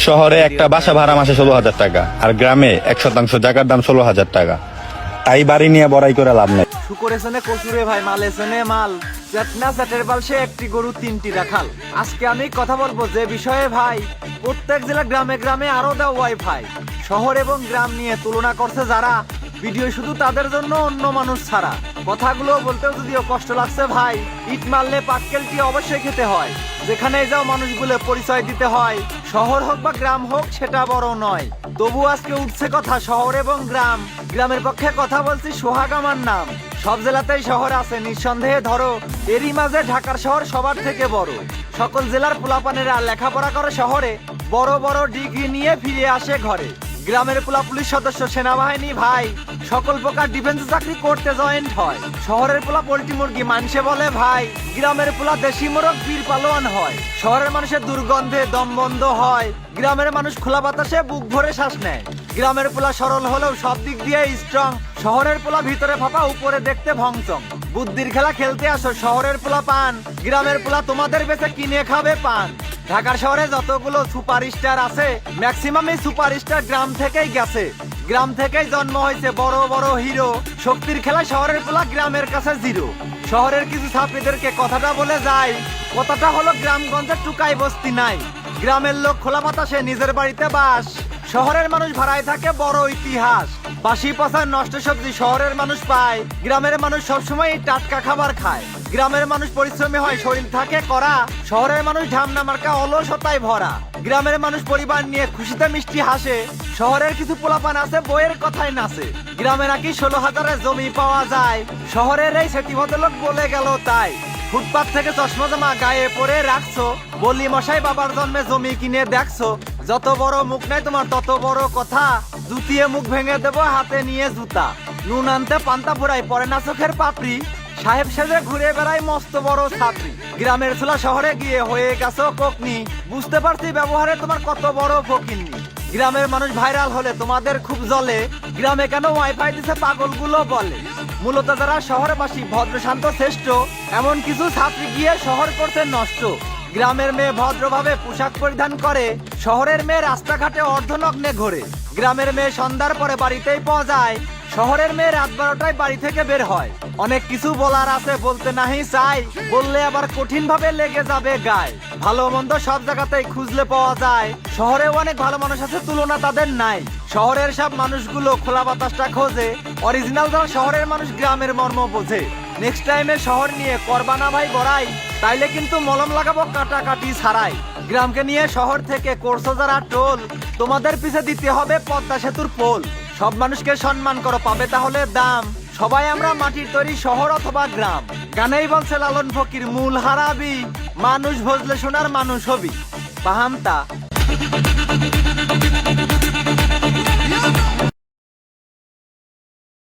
শহরে একটা বাসা ভাড়া মাসে 16,000 টাকা, আর গ্রামে 1% জায়গার দাম 16,000 টাকা। তাই বাড়ি নিয়ে বড়াই করে লাভ নাই। শুকরেছনে কচুরে ভাই, মালেছনে মাল, চেতনা চেটের বাল সে একটি গরু তিনটি রাখাল। আজকে আমি কথা বলবো যে বিষয়ে ভাই, প্রত্যেক জেলা গ্রামে গ্রামে আরো দেওয়া ওয়াইফাই। শহর এবং গ্রাম নিয়ে তুলনা করছে যারা, ভিডিও শুধু তাদের জন্য, অন্য মানুষ ছাড়া। কথাগুলো বলতেও যদিও কষ্ট লাগছে ভাই, ইট মারলে পাটকেলটি অবশ্যই খেতে হয়। যেখানে যাও মানুষগুলো পরিচয় দিতে হয়, শহর হোক বা গ্রাম হোক সেটা বড় নয়। তবু আজকে উঠছে কথা শহর এবং গ্রাম। গ্রামের পক্ষে কথা বলছি, সোহাগ আমার নাম। সব জেলাতেই শহর আছে নিঃসন্দেহে, ধরো এরই মাঝে ঢাকার শহর সবার থেকে বড়। সকল জেলার পোলাপানেরা লেখাপড়া করে শহরে, বড় বড় ডিগ্রি নিয়ে ফিরে আসে ঘরে। গ্রামের পোলা পুলিশ সদস্য, সেনাবাহিনী ভাই, সকল প্রকার ডিফেন্স চাকরি করতে জয়েন্ট হয়। শহরের পোলা পোল্ট্রি মুরগি মানুষে বলে ভাই, গ্রামের পোলা দেশি মোরগ বীর পালোয়ান হয়। শহরের মানুষের দুর্গন্ধে দম বন্ধ হয়, গ্রামের মানুষ খোলা বাতাসে বুক ভরে শ্বাস নেয়। গ্রামের পোলা সরল হলেও সব দিক দিয়ে স্ট্রং, শহরের পোলা ভিতরে ফাঁপা উপরে দেখতে ভংচং। বুদ্ধির খেলা খেলতে আসো শহরের পোলা পান, গ্রামের পোলা তোমাদের বেঁচে কিনে খাবে পান। ঢাকার শহরে যতগুলো সুপারস্টার আছে, ম্যাক্সিমাম এই সুপারস্টার গ্রাম থেকেই গেছে। গ্রাম থেকেই জন্ম হয়েছে বড় বড় হিরো। শক্তির খেলা শহরের পোলা গ্রামের কাছে জিরো। শহরের কিছু ছাত্রীদেরকে কথাটা বলে যায়, কথাটা হলো গ্রামগঞ্জে টুকাই বস্তি নাই। গ্রামের লোক খোলা বাতাসে নিজের বাড়িতে বাস, শহরের মানুষ ভাড়ায় থাকে বড় ইতিহাস। বাসি পচা নষ্ট সবজি শহরের মানুষ পায়, গ্রামের মানুষ সবসময় টাটকা খাবার খায়। গ্রামের মানুষ পরিশ্রমী হয়, শরীর থাকে করা, শহরের মানুষ ঢামনা মার্কা অলসতায় ভরা। গ্রামের মানুষ পরিবার নিয়ে খুশিতে মিষ্টি হাসে, শহরের কিছু পোলাপান আছে বইয়ের কথায় নাচে। গ্রামে নাকি 16,000 জমি পাওয়া যায়, শহরের এই সেটি ভদ্রলোক বলে গেল তাই। ফুটপাত থেকে চশমা জামা গায়ে পরে রাখছো, বলি মশাই বাবার জন্মে জমি কিনে দেখছো। যত বড় মুখ নাই তোমার তত বড় কথা, জুতিয়ে মুখ ভেঙে দেবো হাতে নিয়ে জুতা। নুন আনতে পান্তা ফুরাই পরে না চোখের পাপড়ি, সাহেব সেজে ঘুরে বেড়াই মস্ত বড় ছাত্রী। গ্রামের ছোলা শহরে গিয়ে হয়ে গেছো কোকনি, বুঝতে পারছি ব্যবহারে তোমার কত বড় ফকিন্নি। গ্রামের মানুষ ভাইরাল হলে তোমাদের খুব জ্বলে, গ্রামে কেন ওয়াইফাই দিছে পাগলগুলো বলে। মূলত যারা শহরবাসী ভদ্র শান্ত শ্রেষ্ঠ, এমন কিছু ছাত্রী গিয়ে শহর করতে নষ্ট। গ্রামের মেয়ে ভদ্রভাবে পোশাক পরিধান করে, শহরের মেয়ে রাস্তাঘাটে অর্ধনগ্নে ঘোরে। গ্রামের মেয়ে সন্ধ্যার পরে বাড়িতেই পাওয়া যায়, শহরের মেয়ে রাত 12টায় বাড়ি থেকে বের হয়। অনেক কিছু বলার আছে, বলতে নাহি চাই, বললে আবার কঠিন ভাবে লেগে যাবে গায়ে। ভালো মন্দ সব জায়গাতেই খুঁজলে পাওয়া যায়, শহরে অনেক ভালো মানুষ আছে তুলনা তাদের নাই। শহরের সব মানুষগুলো খোলা বাতাসটা খোঁজে, অরিজিনাল যারা শহরের মানুষ গ্রামের মর্ম বোঝে। নেক্সট টাইমে শহর নিয়ে করবানা ভাই বড়াই, তাইলে কিন্তু মলম লাগাবো কাটাকাটি ছাড়াই। গ্রামকে নিয়ে শহর থেকে করছো যারা টোল, তোমাদের পিছে দিতে হবে পদ্মা সেতুর পোল। সব মানুষকে সম্মান করো, পাবে তাহলে দাম। সবাই আমরা মাটির তৈরি শহর অথবা গ্রাম। গানেই বলছে লালন ফকির, মূল হারাবি মানুষ ভজলে সোনার মানুষ হবি। পাহামতা।